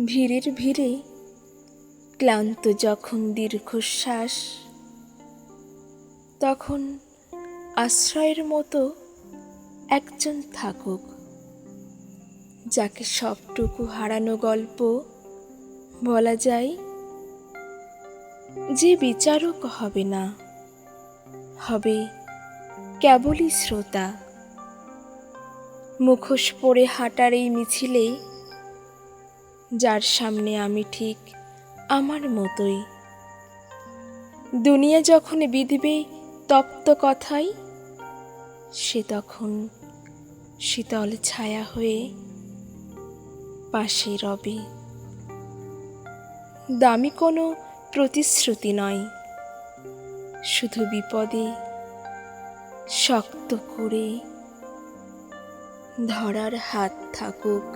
ভিড়ের ভিড়ে ক্লান্ত যখন দীর্ঘশ্বাস, তখন আশ্রয়ের মতো একজন থাকুক, যাকে সবটুকু হারানো গল্প বলা যায়, যে বিচারক হবে না, হবে কেবলই শ্রোতা। মুখোশ পরে হাঁটার এই মিছিলে, যার সামনে আমি ঠিক আমার মতোই। দুনিয়া যখন বিধবে তপ্ত কথায়, সে তখন শীতল ছায়া হয়ে পাশে রবে। দামি কোনো প্রতিশ্রুতি নয়, শুধু বিপদে শক্ত করে ধরার হাত থাকুক।